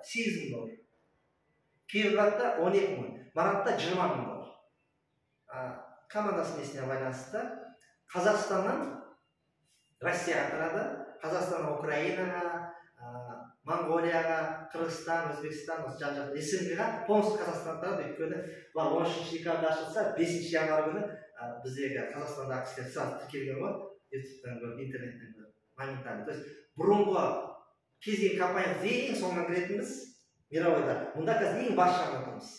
$8,000. Кейбіратта $12,000. Маратта $20,000. Командасының несіне байланысты Қазақстаннан Россияға тарады, Қазақстаннан Украинаға, Монғолияға, Қырғызстан, Өзбекстан, осы жан-жақта СНГ-ға полностью Қазақстан тарады. Өйткені бұлар 13 декабрьда ашылса, 5 январь күні біздегі Қазақстандағы кісілер сразу тіркелген ғой, ютубтан көріп, интернеттен көріп, моментально. То есть бұрынғы кез келген компанияға ең соңынан кіретінбіз мировойда. Мұнда қазір ең бас жағында тұрмыз.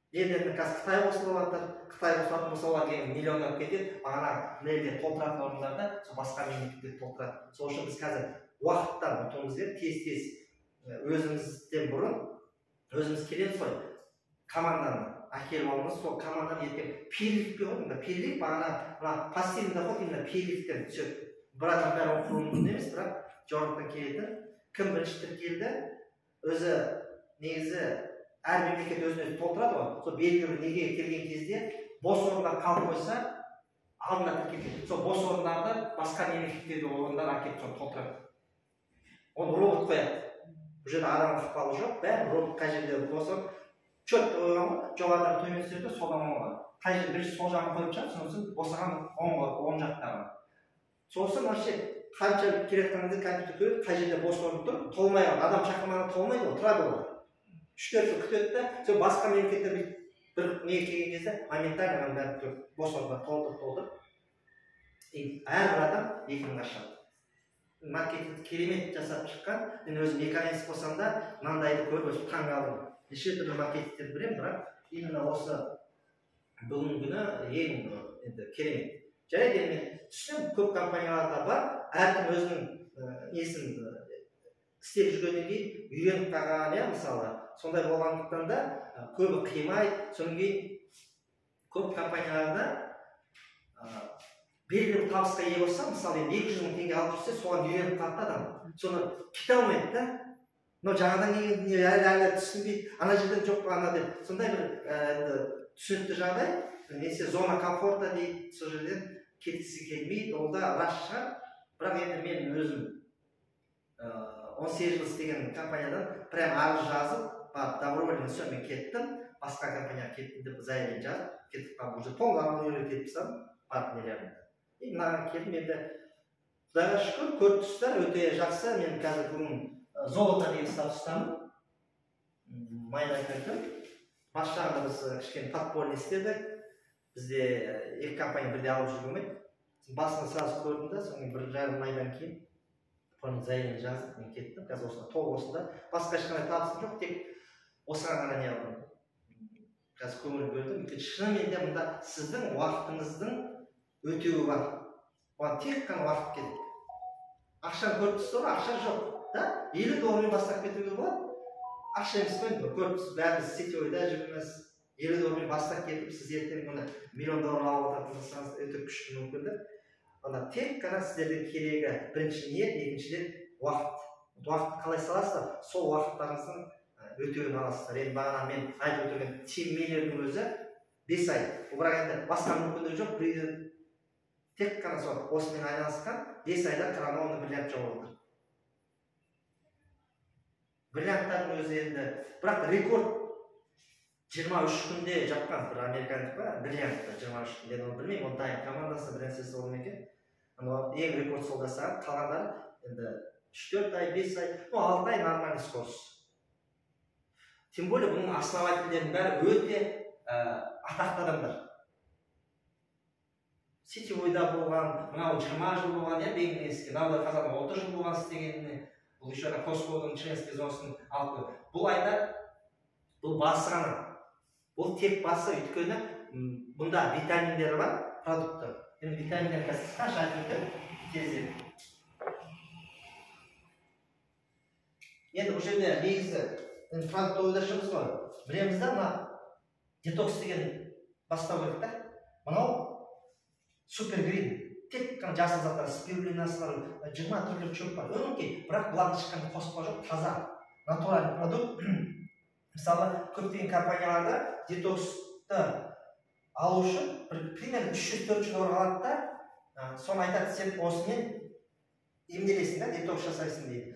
Елдердің қазір Қытай қосылып жатыр. Қытай қосылатын болса олар кейін миллиондап кетеді. Бағана мына толтыратын орындарда басқа мемлекеттерде толтырады. Сол үшін біз қазір уақыттан ұтуымыз керек, тез өзімізден бұрын өзіміз келеміз ғой. Команданы әкеліп алыңыз, сол команданы ертең перелікпе ғой. Мында перелік бағана пассивный доход именно переліктен түседі. Бір адам бәрі оқуы мүмкін емес, бірақ жорықтан келетін. Кім бірінші тіркелді, өзі негізі әр мемлекет өзін-өзі толтырады ғой. Сол белгілі бір неге келген кезде бос орындар қалып қойса, алдына тіркеледі. Сол бос орындарды басқа мемлекеттерде орындар әкеліп сол толтырады. Оны робот қояды. Бұл жерде адам ықпалы жоқ, бәрі робот қай жерде бос орын. Чөтті қойған ғой, жоғарыдан төмен түседі, содан оңға. Қай жерде бірінші сол жағын қойып шығады, сонысын босаған оң жақтағы. Сосын вообще қанша керек қаныңызды компьютер көреді, қай жерде бос орын тұр, толмай қалады. Адам шақырмағанда толмайды ғой, тұрады ғой. 3-4 жыл күтеді де, сол басқа мемлекеттер бір неге келген кезде моментально бәрі бос орындар толтырып. Әрбір адам 2,000-ға шығады. Маркетинг керемет жасап шыққан. Мен өзім экономист болсам да, мынандайды көріп өзім таң қалдым. Неше түрлі маркетингтерді білемін, бірақ именно осы бүгінгі күні ең керемет. Жарайды, мен түсінемін, көп компанияларда бар, әркім өзінің несін істеп жүргеннен кейін үйреніп қалған, мысалы, сондай болғандықтан да көбі қимайды. Содан кейін көп компанияларда белгілі бір табысқа ие болса, мысалы 200,000 теңге алып жүрсе, соған үйреніп қалды адам. Соны кете алмайды да. Но жаңадан келген әлі түсінбейді, ана жерден жоқ па ана деп. Сондай бір түсінікті жағдай, несе зона комфорта дейді, сол жерден кеткісі келмейді, ол да рас шығар. Бірақ енді мен өзім 18 жыл істеген компаниядан прям арыз жазып, добровольно все, мен кеттім, басқа компанияға кеттім деп заявление жазып, кетіп қалып, уже полный кетіп тастадым, партнерлерімді. И мынаған келдім, енді құдайға шүкір, көріп тұрсыздар, өте жақсы. Мен қазір бүгін золото деген статустамын. Майын айтып, бас жағында біз кішкене подпольно істедік. Бізде екі компания бірде алып жүргенмейді. Басын сразу көрдім да, соң 1,5 айдан кейін полный заявление жазып, мен кеттім. Қазір осында толық осында. Басқа ешқандай табысым жоқ, тек осыған ғана не алдым. Қазір көңіл бөлдім. Шынымен де мұнда сіздің уақытыңыздың өтеуі бар. Оған тек қана уақыт керек. Ақшаны көріп тұрсыз ғой, ақша жоқ. $50 бастап кетуге болады. Ақша емес қой, көріп тұрсыз, бәріміз сетевойда жүрміз. $50 бастап кетіп, сіз ертең күні $1,000,000 алып отыратын болсаңыз, өте күшті мүмкіндік. Онда тек қана сіздердің керегі бірінші ниет, екіншіден уақыт. Уақытты қалай саласыздар, сол уақыттарыңыздың өтеуін аласыздар. Енді бағана мен айтып отырған тиммейлердің өзі 5 ай. Бірақ енді басқа мүмкіндігі жоқ, тек қана сол осымен айналысқан 5 айда қырана $1,000,000 жауып отыр. $1,000,000 өзі енді, бірақ рекорд 23 күнде жатқан бір американдық ба, $1,000,000 23 күнде, оны білмеймін, ол дайын командасы бір нәрсесі ол екен. Ең рекорд сол жасаған, қалғандары енді 3-4 ай, 5 ай, 6 ай нормальный скорость. Тем более бұның основательдерінің бәрі өте атақты адамдар. Сетевойда болған, мынау 20 жыл болған, бейгінеске, мынау қазанда 30 жыл болған істегеніне, бұл еще Косковоның членский зонысын алып. Бұл айда, бұл басы ғана. Бұл тек басы, өйткені бұнда витаминдері бар, продукты. Енді витаминдер қазір қанша айтып кезден. Енді бұл жерде негізі продукты ойдашымыз ғой. Білеміз да, мына детокс деген бастау керек та. Мынау супергрин. Тек қана жасыл заттар, спирулинасы бар, 20 түрлі шөп бар. Өңкей, бірақ бұлардың ешқандай қоспа жоқ, таза, натуральный продукт. Мысалы, көптеген компанияларда детоксты алу үшін примерно $300-400 алады да, соны айтады, сен осымен емделесің да, детокс жасайсың дейді.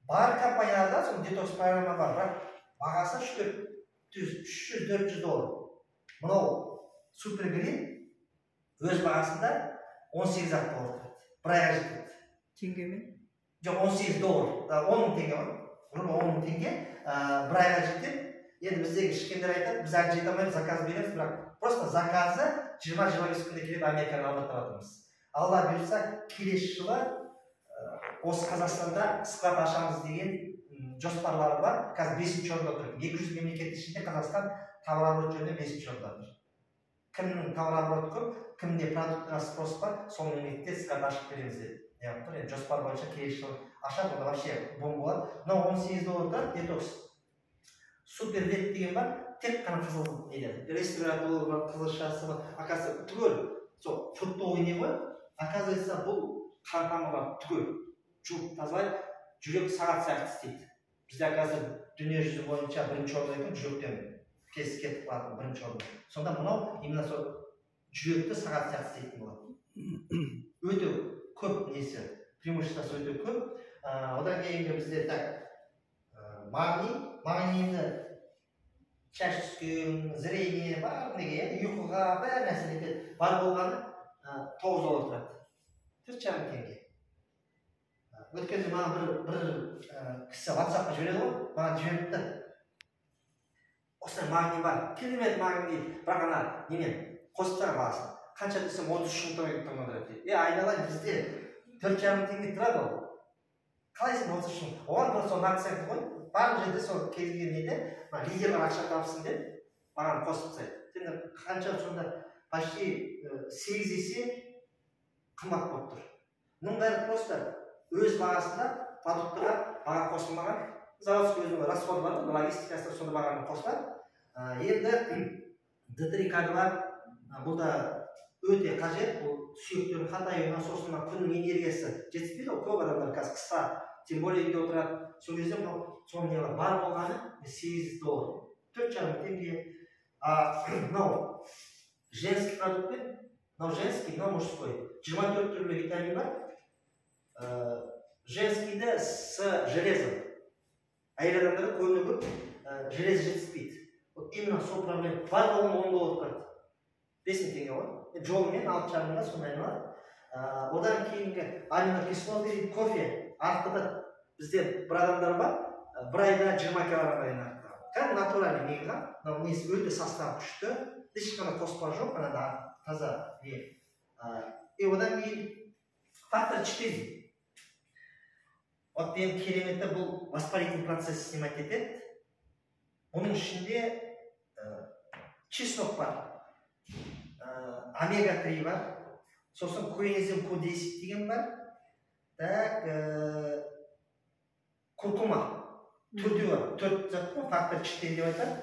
бар компанияларда сол детокс программа бар, бірақ бағасы $300-400. Мынау Супергрин өз бағасында $18 тұрады. Бір айға жетеді. Теңгемен? Жоқ, $18. $10,000 ғой. $10,000 бір айға жетеді. Енді біздегі ішкендер айтады, біз әлі жете алмаймыз, заказ береміз, бірақ просто заказы 20-25 күнде келіп Америкадан алдыртып жатырмыз. Алла бұйырса, келесі жылы осы Қазақстанда склад ашамыз деген жоспарлары бар. Қазір 5-ші орында тұр. 200 мемлекет ішінде Қазақстан товарооборот жөнінде 5-ші орында тұр. Кімнің товарообороты көп, кімде продуктыға спрос бар, сол мемлекетте склад ашып береміз деп. Яғни жоспар бойынша келесі жылы ашады, онда вообще бомба болады. Мынау $18 детокс. Супервет деген бар, тек қана қызыл неден. Респиратор бар, қызылшасы бар, оказывается, түгел. Сол фруктовый не ғой, оказывается, бұл қан тамырлар түгел. Жуып тазалайды, жүрек сағат сияқты істейді. Бізде қазір дүние жүзі бойынша бірінші орында екен, жүректен тез кетіп қалатын бірінші орында. Сонда мынау именно сол жүректі сағат сияқты істейтін болады. Өте көп несі, преимуществосы өте көп. Одан кейінгі бізде так магнийді шаш түскен, зрение бар, неге, ұйқыға бәр нәрсе бар болғаны $9 тұрады. $4,5. Өткенде маған бір кісі WhatsApp-қа жібереді ғой, маған жіберіпті. Осылай магний бар, керемет магний дейді, бірақ ана немен қосып тастаған бағасын. Қанша десем 33 мың тұрады дейді. Айналайын, бізде $4,5 тұрады ол. Қалай сен 33 мың? Оған просто соны акцент ғой. Барлық жерде сол келген неде, лидерлер ақша тапсын деп, маған қосып тастайды. Сенде қанша сонда почти 8 есе қымбат болып тұр. Мұның бәрі просто өз бағасында продуктыға баға қосылмаған. Заводский өзінің расход бар, логистикасы сонда бағаны қосылады. Енді D3 кады бар, бұл да өте қажет, бұл сүйектердің қатаюына, сосын күннің энергиясы жетіспейді, ол көп адамдар қазір қысқа, тем более үйде отырады. Сол кезде соның неге бар болғаны $8. $4,5. Мынау женский продукт пен, мынау женский, мынау мужской. 24 түрлі витамин бар. Женскийді с железом. Әйел адамдарға көбіне көп желез жетіспейді. Именно сол проблема. Бар болғаны $10 тұрады. $5,000 ғой. Жолымен $6,5 сондай айналады. Одан кейінгі аминокислоты дейді, кофе артыды. Бізде бір адамдар бар, бір айда 20 килограмм артыды. Кәдімгі натуральный мейға, несі өте состав күшті, ешқандай қоспа жоқ, анада таза не. Одан кейін фактор 4. Вот ең кереметі бұл воспалительный процесс снимать етеді. Оның ішінде чеснок бар, омега-3 бар, сосын коэнзим Q10 деген бар, так, куркума. Төртеуі бар, 4 зат қой, фактор 4 деп айтады.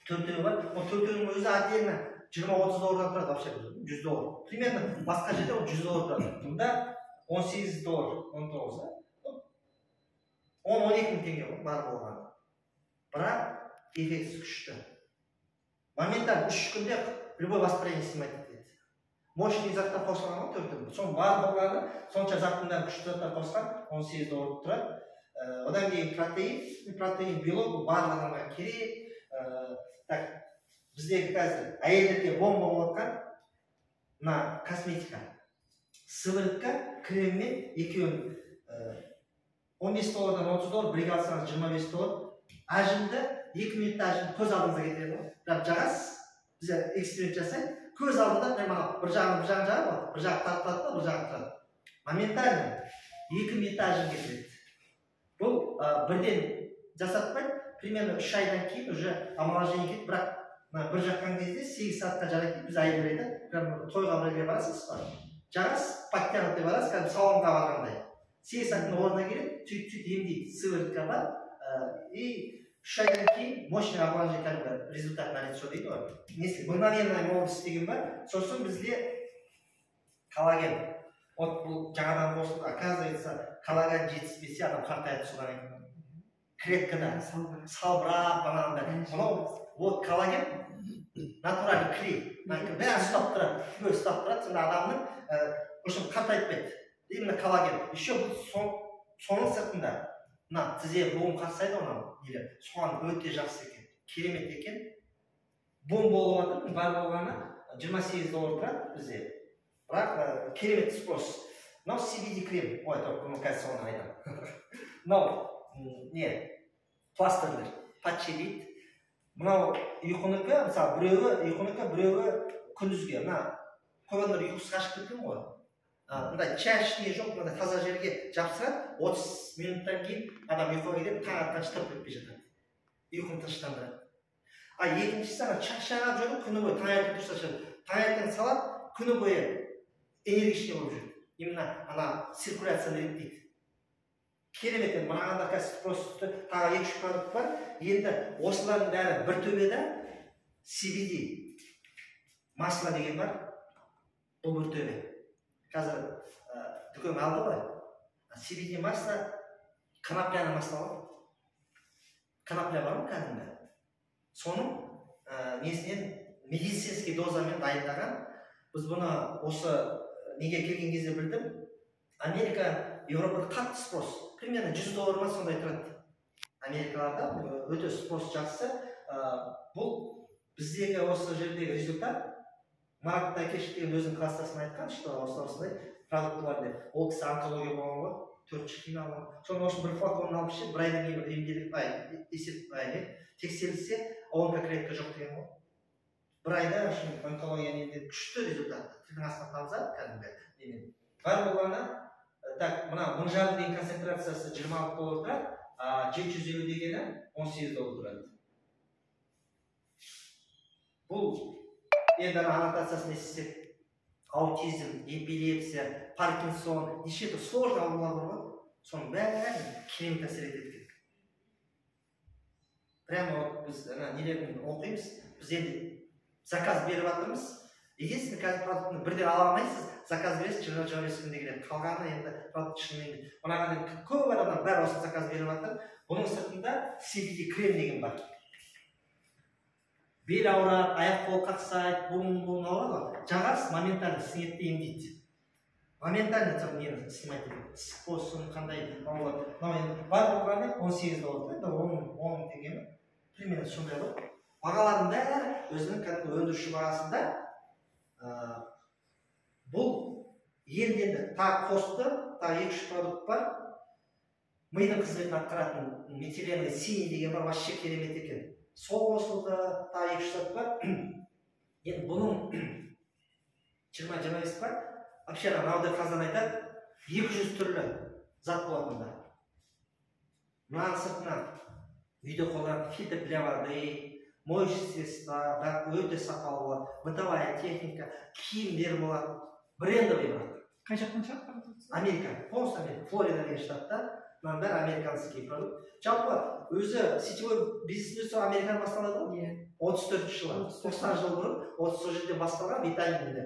Төртеуі бар, ол төртеуінің өзі отдельно $20-30 тұрады, вообще $100. Примерно басқа жерде ол $100 тұрады. Мұнда $18, 19, 10-12 мың теңге бар болған. Бірақ эффектісі күшті. Моментально 3 күнде любой воспаление снимать етеді. Мощный заттар қосылған ғой төртеуі. Соның бар болғаны, сонша заттың күшті заттар қосқан $18 тұрады. Одан кейін протеин, белок барлығына керек. Так, біздегі қазір әйелдерге бомба болған мына косметика. Сыворотка, креммен екеуін $15-дан $30, бірге алсаңыз $25. Ажымды 2 минутта ажымды көз алдыңызға кетеді ғой. Бірақ жағасыз, біз эксперимент жасайды. Көз алдында бір жағын жағады, бір жағы тартады, бір жағы тұрады. Моментально 2 минутта ажым кетеді. Бұл бірден жасатпайды, примерно 3 айдан кейін уже омоложение кетіп, бірақ бір жаққан кезде 8 сағатқа жарайды. Біз айдар еді, тойға бірге барасыз, жағасыз, подтянутый барасыз, кәдімгі салонға барғандай. 8 сағаттың орнына келеді, сөйтіп емдейді, сыворотка бар, и 3 айдан кейін мощный омоложение кәдімгі результат на лицо дейді ғой. Если мгновенная молодость деген бар, сосын бізде коллаген. Вот бұл жаңадан қосылды, оказывается, коллаген жетіспесе адам қартая түсудан екен. Клеткада салбырап, банандай. Вот коллаген натуральный клей. Бәрі ұстап тұрады, көз ұстап тұрады, сонда адамның қартайтпайды. Именно коллаген. Еще бұл соның сыртында мына тізе буын қақсайды оны нелер, соған өте жақсы екен, керемет екен. Буын болып жатыр, бар болғаны $28 тұрады бізде. Бірақ керемет спорт. Мынау CBD крем, ой, только қазір соны айтамын. Мынау не, пластырлар, патчи дейді. Мынау ұйқыныкі, мысалы біреуі ұйқыныкі, біреуі күндізге. Мына көбінір ұйқысы қашып кеткен ғой. Мындай чай ішіне жоқ, мындай таза жерге жапсырады, 30 минуттан кейін адам ұйқыға кетеді, таң атқанша тұрып кетпей жатады. Ұйқыны тыныштандырады. Екіншісі шаршаған жүріп күні бойы таңертең тұрса, таңертең салады, күні бойы энергичный болып жүреді. Именно ана циркуляцияны реттейді. Керемет, мынағанда қазір просто тағы 2-3 продукт бар. Енді осылардың бәрі бір төбеде CBD масло деген бар. Бұл бір төбе. Қазір дүкен алды ғой. CBD масло, конопляны масло бар. Конопля бар ма кәдімгі? Соның несінен медицинский дозамен дайындаған. Біз бұны осы неге келген кезде білдім. Америка, Европада қатты спрос. Примерно $100 ма сондай тұрады. Америкаларда өте спрос жақсы. Бұл біздегі осы жердегі результат. Марат Тайкеш деген өзінің кластасын айтқан, что осылай продукты бар деп. Ол кісі онкология болған ғой, 4 химия алған. Соның үшін бір флаконын алып ішіп, бір айдан кейін емделіп, тексерілсе, онкоклетка жоқ деген ғой. Бір айда онкология неден күшті результат. Тілдің астынан тамызады кәдімгі. Бар болғаны, мына 1000 деген концентрациясы $26 тұрады, 750 дегені $18 тұрады. Бұл енді аннотациясын естісек, аутизм, эпилепсия, паркинсон, неше түрлі сложный аурулар бар ғой, соның бәрін керемет әсер етеді. Прямо біз нелерін оқимыз, біз енді заказ беріп жатырмыз. Единственный қазір продуктыны бірден ала алмайсыз, заказ бересіз, 25 күнде келеді. Қалғаны енді продукт шынымен. Мынаған көп адамдар бәрі осы заказ беріп жатыр. Бұның сыртында CBD крем деген бар. Бел ауырады, аяқ қол қақсайды, буын ауырады. Жағасыз, моментально сіңеді емдейді. Моментально нені снимайды. Спосын қандай аурулар. Бар болғаны $18. Оның дегені примерно сондай ғой. Бағалардың бәрі өзінің өндіруші бағасында. Бұл енді тағы қосты, тағы 2-3 продукт бар. Мидың қызметін атқаратын метиленный синий деген бар, вообще керемет екен. Сол қосылды, тағы 2-3 зат бар. Енді бұның 20-25 бар. Вообще мынаудай қазан айтады, 200 түрлі зат болатында. Мынаның сыртынан үйде қолданатын фильтр для воды, моющие средства, өте сапалы болады, бытовая техника, киімдер болады, брендовый бар. Қай жақтан шығады? Америка, полностью Америка, Флорида деген штатта, мынаның бәрі американский продукт. Жалпы өзі сетевой бизнес Америкадан басталады ғой? 34 жылы, 90 жыл бұрын, 30 жерде басталған витаминді.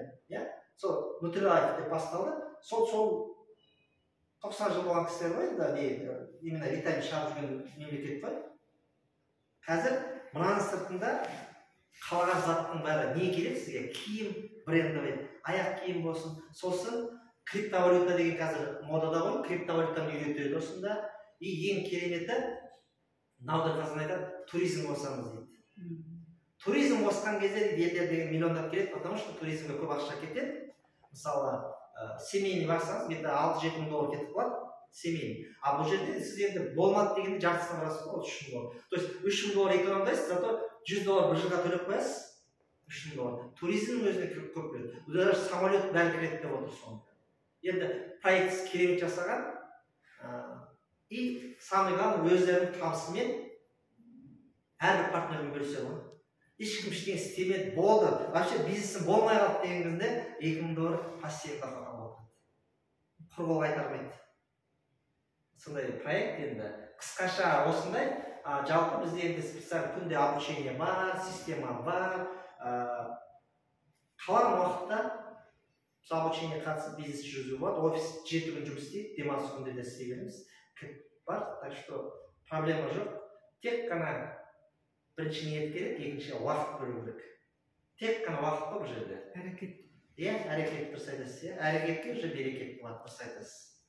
Сол Нутрилайф деп басталды. Сол 90 жыл болған кісілер ғой, именно витамин шығарып жүрген мемлекет қой. Қазір мынаның сыртында қалаған заттың бәрі не керек сізге? Киім брендовый, аяқ киім болсын, сосын криптовалюта деген қазір модада ғой, криптовалютаны үйретеді осында. И ең кереметі, мынауды қазір айтады, туризм қосамыз дейді. Туризм қосқан кезде елдер деген миллиондап келеді, потому что туризмге көп ақша кетеді. Мысалы, семейный барсаңыз, где-то $6-7 мың кетіп қалады, семейный. А бұл жерде сіз енді болмады дегенде жартысына барасыз ғой, $3 мың. То есть $3 мың экономдайсыз, зато $100 бір жылға төлеп қоясыз, $3 мың. Туризмнің өзіне көп келеді. Даже самолет бәрі кіреді деп отыр соңында. Енді проект керемет жасаған, и самый главный өздерінің табысымен әрбір партнермен бөліседі ғой. Ешкім ештеңе істемеді, болды. Вообще бизнесім болмай қалды деген кезде $2000 пассивға қалады. Құр қол қайтармайды. Сондай проект енді қысқаша осындай. Жалпы бізде енді специально күнде обучение бар, система бар. Қалған уақытта обучение қатысып бизнес жүргізуге болады. Офис 7 күн жұмыс істейді, демалыс күндерде істей береміз. Бар, так что проблема жоқ. Тек қана бірінші ниет керек, екінші уақыт бөлу керек. Тек қана уақыт бұл жерде. Әрекет. Әрекет дұрыс айтасыз. Әрекетке уже берекет болады, дұрыс айтасыз.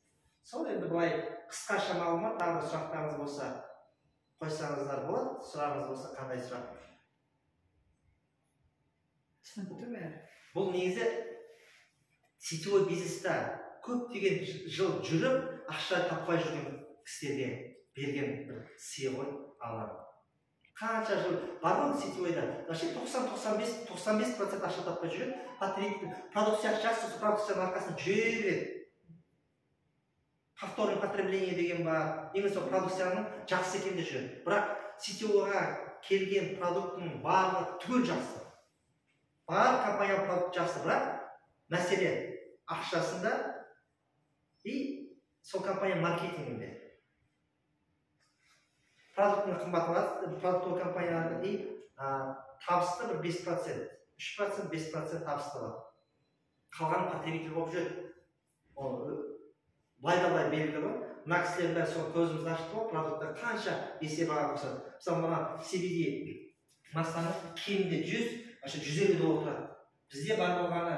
сол енді былай қысқаша мағлұмат. Тағы да сұрақтарыңыз болса қойсаңыздар болады. Сұрағыңыз болса қандай сұрақ? Түсінікті бәрі. Бұл негізі сетевой бизнесте көптеген жыл жүріп ақша таппай жүрген кісілерге берген бір сый ғой Алла. Қанша жыл бар ғой сетевойда, вообще 90-95% ақша таппай жүреді. Потребитель продукция жақсы, продукцияның арқасында жүре береді. Повторное потребление деген бар. Немесе продукцияның жақсы екенде жүреді. Бірақ сетевойға келген продукттың барлығы түгел жақсы. Бар компания продукт жақсы, бірақ мәселе ақшасында и сол компания маркетингінде. Продуктың қымбатталады, продукттық компанияларда и табысты бір 5%, 3%, 5% табысты бар. Қалған потребитель болып жүреді. Былай белгілі бар. Мына кісілер бәрі соны көзімізді ашты ғой, продукттар қанша есе баға қосады. Мысалы мына CBD масланы кемінде 100-150 доллар тұрады. Бізде бар болғаны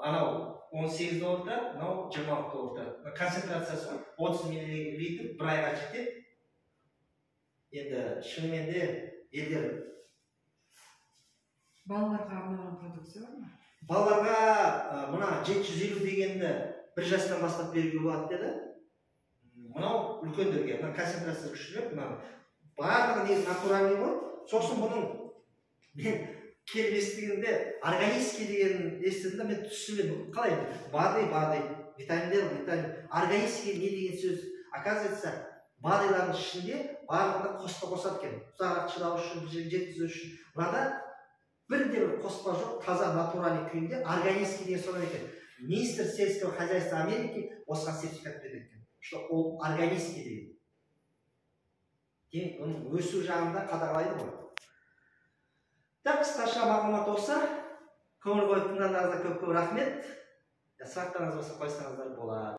анау 18 долларда, мынау 26 долларда. Концентрациясы 30 мл бір айға жетеді. Енді шынымен де елдер Балаларға арналған продукция бар ма? Балаларға мына 750 дегенді 1 жастан бастап беруге болады деді. Мынау үлкендерге, мына концентрация күштірек, мына барлығы негізі натуральный ғой. Сосын бұның мен келіп естігенде органический деген естідім де мен түсінбедім. Қалай? БАДы, витаминдер, органический не деген сөз? Оказывается, БАДылардың ішінде барлығында қоспа қосады екен. Ұзағырақ шыдау үшін, жеткізу үшін. Мынада бірде бір қоспа жоқ, таза натуральный күйінде органический деген содан екен. Министр сельского хозяйства Америки осыған сертификат береді екен, что ол органический деген. Демек, оның өсу жағында қадағалайды ғой. Так, қысқаша мағлұмат осы. Көңіл қойып тыңдағандарыңызға көп рахмет. Сұрақтарыңыз болса қойсаңыздар болады.